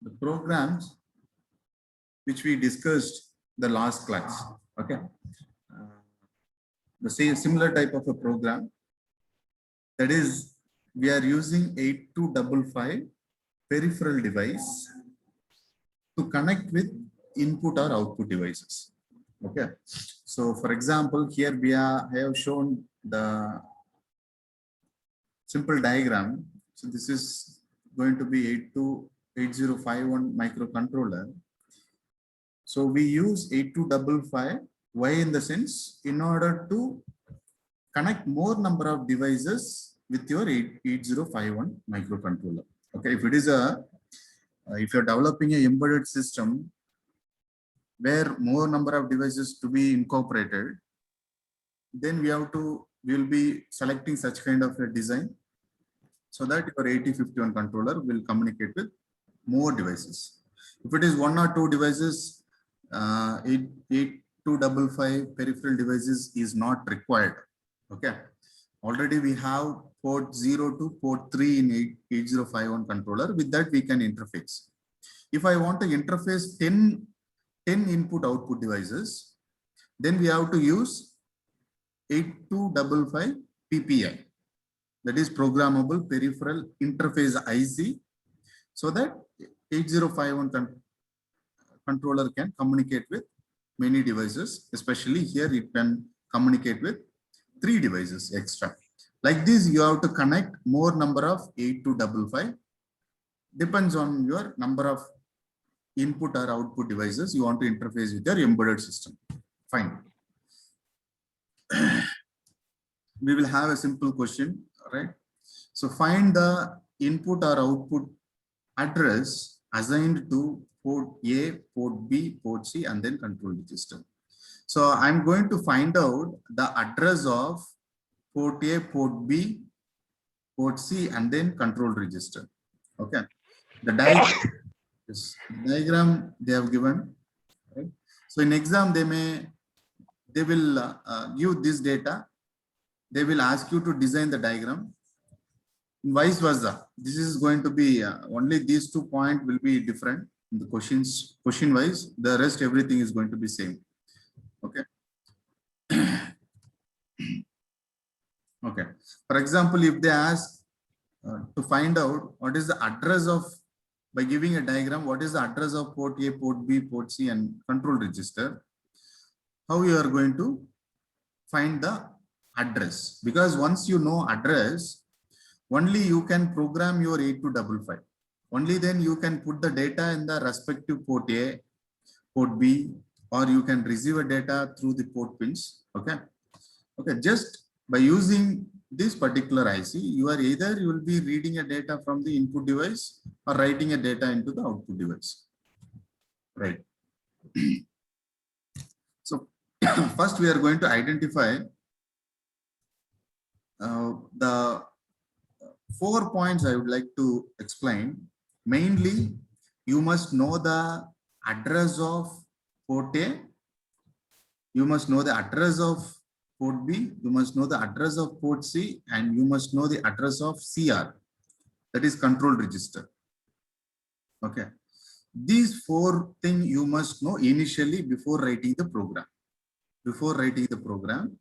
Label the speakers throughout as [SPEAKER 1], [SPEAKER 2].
[SPEAKER 1] the programs which we discussed the last class. Okay. The same similar type of a program, that is, we are using 8255 peripheral device to connect with input or output devices. Okay. So for example, here I have shown the simple diagram. So this is going to be 8051 microcontroller. So we use 8255. Why? In the sense, in order to connect more number of devices with your 8051 microcontroller. Okay, if it is if you're developing a embedded system where more number of devices to be incorporated, then we will be selecting such kind of a design so that your 8051 controller will communicate with more devices. If it is one or two devices, 8255 peripheral devices is not required. Okay, already we have port 0 to port 3 in 8051 controller. With that we can interface. If I want to interface 10 input output devices, then we have to use 8255 PPI, that is programmable peripheral interface IC, so that 8051 controller can communicate with many devices. Especially here it can communicate with 3 devices extra. Like this, you have to connect more number of 8255. Depends on your number of input or output devices you want to interface with your embedded system. Fine. We will have a simple question, right? So find the input or output address assigned to port A, port B, port C, and then control register. So I'm going to find out the address of port A, port B, port C, and then control register. Okay. The diagram they have given. Right? So in exam they will give this data. They will ask you to design the diagram. Vice versa. This is going to be only these 2 points will be different in the question wise. The rest everything is going to be same. Okay. Okay. For example, if they ask to find out what is the address of, by giving a diagram, what is the address of port A, port B, port C, and control register, how you are going to find the address? Because once you know address, only you can program your 8255. Only then you can put the data in the respective port A, port B, or you can receive a data through the port pins. Okay. Okay. Just by using this particular IC, you will be reading a data from the input device or writing a data into the output device. Right. So first we are going to identify the 4 points I would like to explain. Mainly, you must know the address of port A, you must know the address of port B, you must know the address of port C, and you must know the address of CR, that is control register. Okay. These 4 things you must know initially before writing the program. Before writing the program,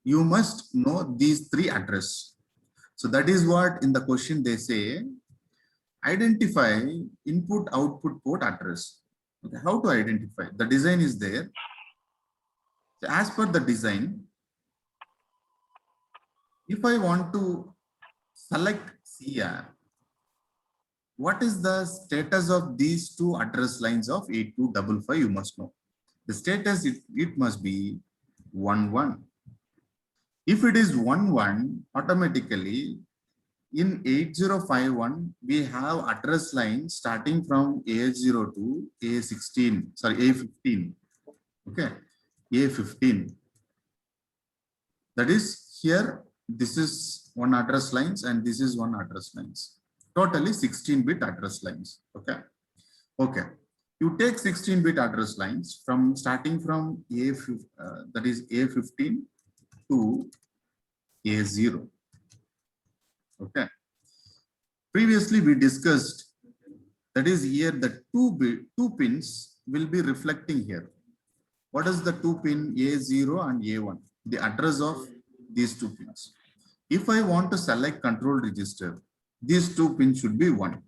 [SPEAKER 1] you must know these 3 addresses. So that is what in the question they say, identify input output port address. Okay, how to identify? The design is there. So as per the design, if I want to select CR, what is the status of these 2 address lines of 8255? You must know. The status, it must be 11. If it is 11, automatically in 8051, we have address line starting from A0 to A16, sorry, A15. Okay, A15. That is here, this is one address lines and this is one address lines. Totally 16-bit address lines. Okay. Okay. You take 16-bit address lines from starting from that is A15 to A0. Okay. Previously, we discussed That is here the two pins will be reflecting here. What is the two pin A0 and A1? The address of these two pins. If I want to select control register, these two pins should be 1.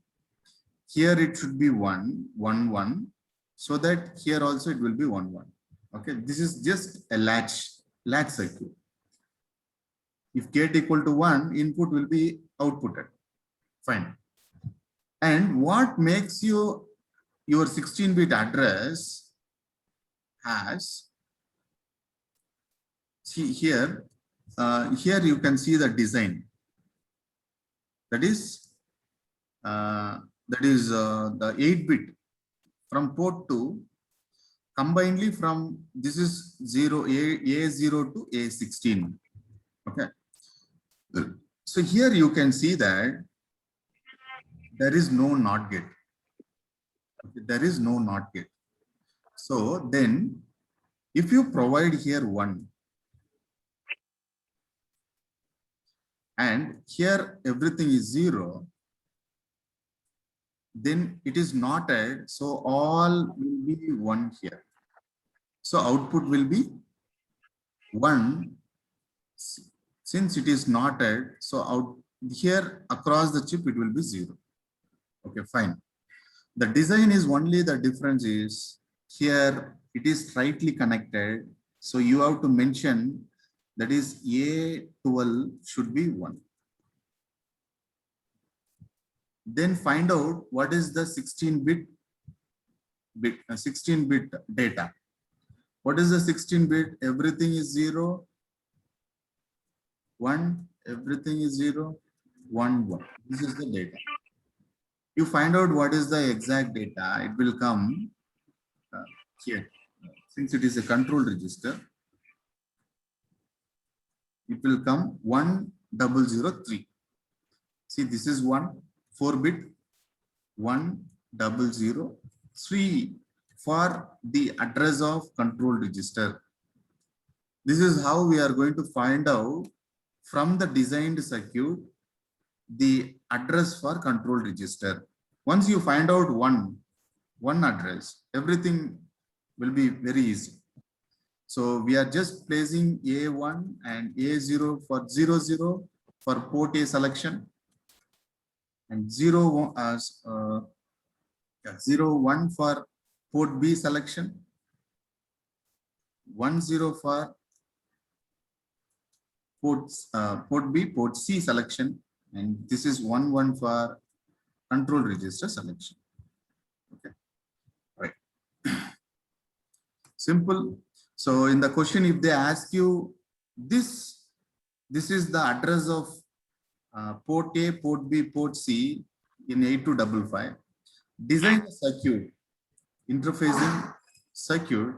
[SPEAKER 1] Here it should be 1, 1, 1. So that here also it will be 1, 1. Okay, this is just a latch circuit. If gate equal to 1, input will be outputted. Fine. And what makes your 16-bit address has, see here, here you can see the design. That is the 8-bit from port 2 combinedly from this is A0 to A16. Okay. So here you can see that there is no NOT gate. Okay, there is no NOT gate. So then if you provide here 1 and here everything is 0, then it is NOTed, so all will be 1 here. So output will be 1 since it is NOTed, so out here across the chip it will be 0. Okay, fine. The design is only the difference is here it is tightly connected, so you have to mention that is A12 should be 1. Then find out what is the 16-bit data. What is the 16-bit? Everything is 0, 1, everything is 0, 1, 1. This is the data. You find out what is the exact data, it will come here. Since it is a control register, it will come 1003. See, this is 4-bit 1003 for the address of control register. This is how we are going to find out from the designed circuit the address for control register. Once you find out one address, everything will be very easy. So we are just placing A1 and A0 for 00 for port A selection, and 01 for port B selection, 10 for port B, port C selection, and this is 11 for control register selection. Okay, right. Simple. So in the question, if they ask you this is the address of port A, port B, port C in 8255. Design the circuit, interfacing circuit.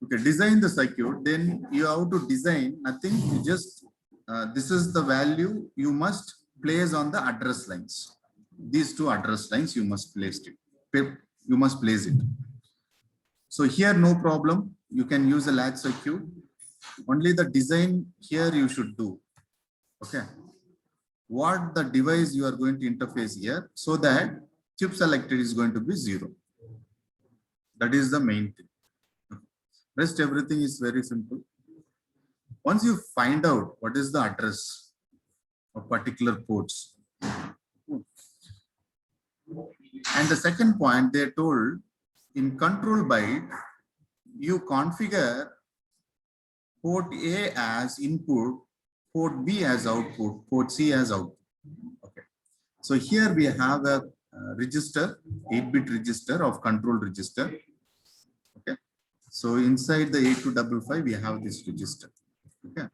[SPEAKER 1] Okay, design the circuit, then you have to design nothing, you just this is the value you must place on the address lines. These two address lines you must place it. You must place it. So here no problem, you can use a latch circuit. Only the design here you should do. Okay, what the device you are going to interface here, so that chip selected is going to be 0. That is the main thing. Rest everything is very simple. Once you find out what is the address of particular ports, and the second point they told, in control byte you configure port A as input, port B as output, port C as output. Okay, so here we have a register, 8-bit register of control register. Okay, so inside the 8255 we have this register. Okay,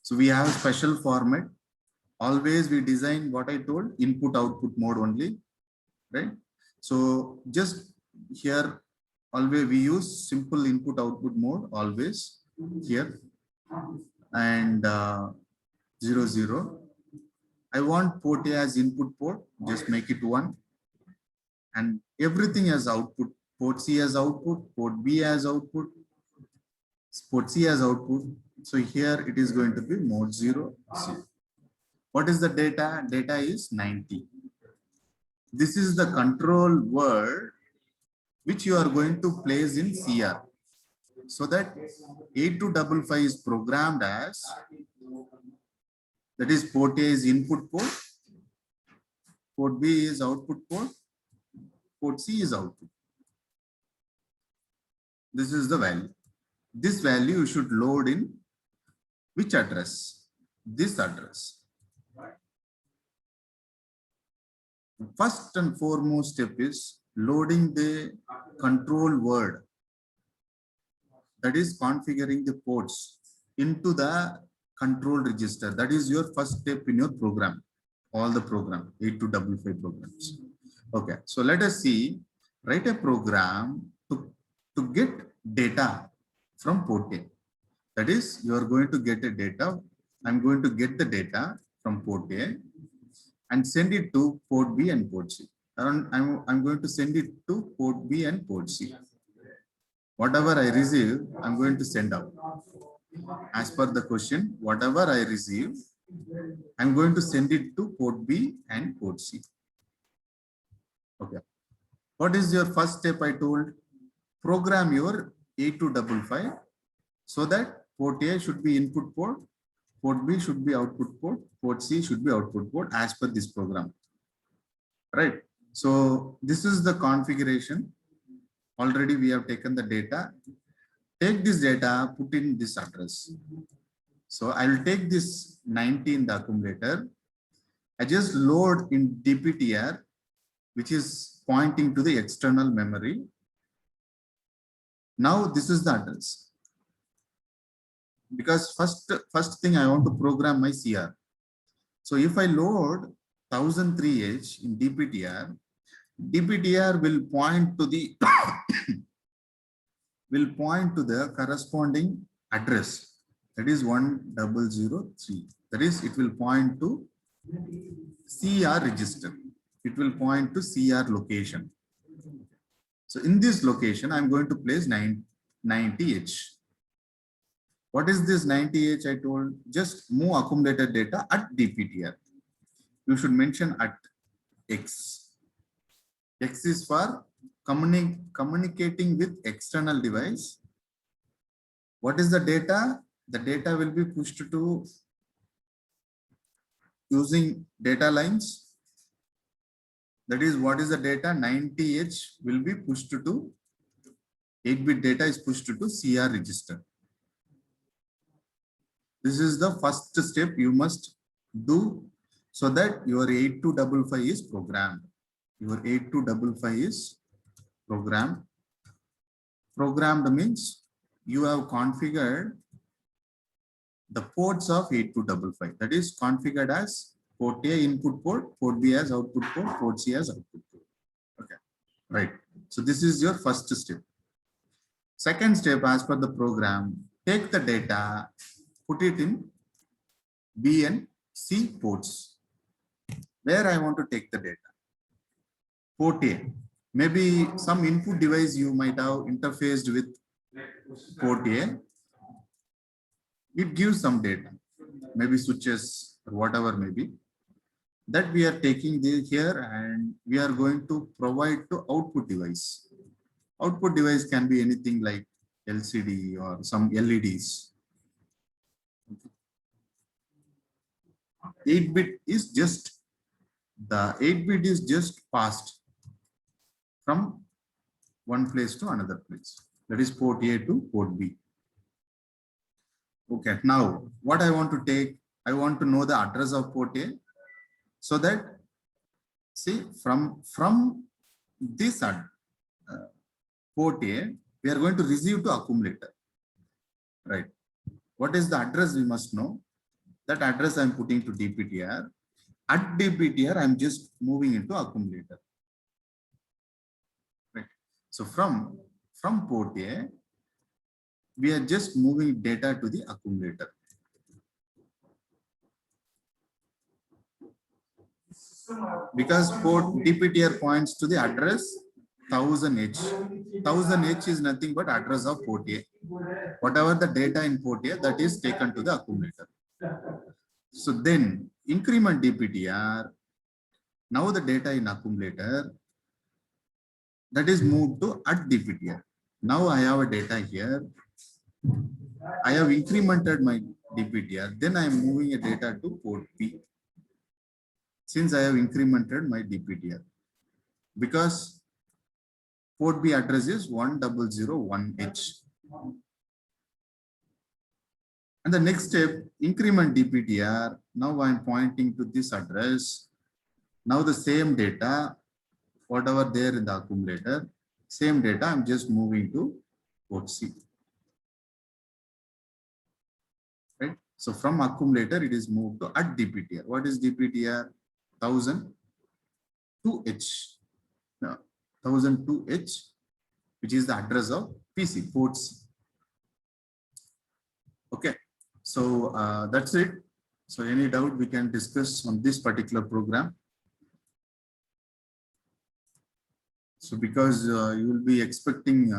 [SPEAKER 1] so we have a special format. Always we design what I told, input output mode only, right? So just here always we use simple input output mode always here, and 0 0. I want port A as input port, just make it 1, and everything as output. Port C as output, port B as output, port C as output. So here it is going to be mode 0 C. What is the data? Data is 90. This is the control word which you are going to place in CR. So that 8255 is programmed as, that is port A is input port, port B is output port, port C is output. This is the value. This value you should load in which address? This address. First and foremost step is loading the control word, that is configuring the ports into the control register. That is your first step in your program, all the program, 8255 programs. Okay, so let us see, write a program to get data from port A. That is, you are going to get a data. I'm going to get the data from port A and send it to port B and port C. And I'm going to send it to port B and port C. Whatever I receive, I'm going to send out. As per the question, whatever I receive, I'm going to send it to port B and port C. Okay. What is your first step? I told, program your 8255 so that port A should be input port, port B should be output port, port C should be output port as per this program. Right. So this is the configuration. Already we have taken the data. Take this data, put in this address. So I will take this 90 in the accumulator. I just load in DPTR, which is pointing to the external memory. Now this is the address. Because first thing I want to program my CR. So if I load 1003H in DPTR, DPTR will point to the will point to the corresponding address, that is 1003. That is, it will point to CR register. It will point to CR location. So in this location, I'm going to place 90H. What is this 90H? I told, just move accumulated data at DPTR. You should mention at X. X is for communicating with external device. What is the data? The data will be pushed to using data lines. That is, what is the data? 90H will be pushed to 8-bit data is pushed to CR register. This is the first step you must do so that your 8255 is programmed. Your 8255 is programmed. Programmed means you have configured the ports of 8255. That is configured as port A input port, port B as output port, port C as output port. Okay, right. So this is your first step. Second step, as per the program, take the data, put it in B and C ports. Where I want to take the data? Port A. Maybe some input device you might have interfaced with port A. It gives some data, maybe switches or whatever maybe. That we are taking here and we are going to provide to output device. Output device can be anything like LCD or some LEDs. 8-bit is just, the 8-bit is just passed from one place to another place. That is port A to port B. Okay, now what I want to take, I want to know the address of port A so that, see, from this port A, we are going to receive to accumulator, right? What is the address we must know? That address I'm putting to DPTR. At DPTR, I'm just moving into accumulator, right? So from port A, we are just moving data to the accumulator. Because port DPTR points to the address 1000H. 1000H is nothing but address of port A. Whatever the data in port A, that is taken to the accumulator. So then increment DPTR, now the data in accumulator, that is moved to at DPTR. Now I have a data here. I have incremented my DPTR. Then I am moving a data to port P. Since I have incremented my DPTR, because port B address is 1001H. And the next step, increment DPTR. Now I'm pointing to this address. Now the same data, whatever there in the accumulator, same data, I'm just moving to port C. Right? So from accumulator, it is moved to at DPTR. What is DPTR? 1002H. No, 1002H, which is the address of PC, ports. Okay, so that's it. So any doubt we can discuss on this particular program. So because you will be expecting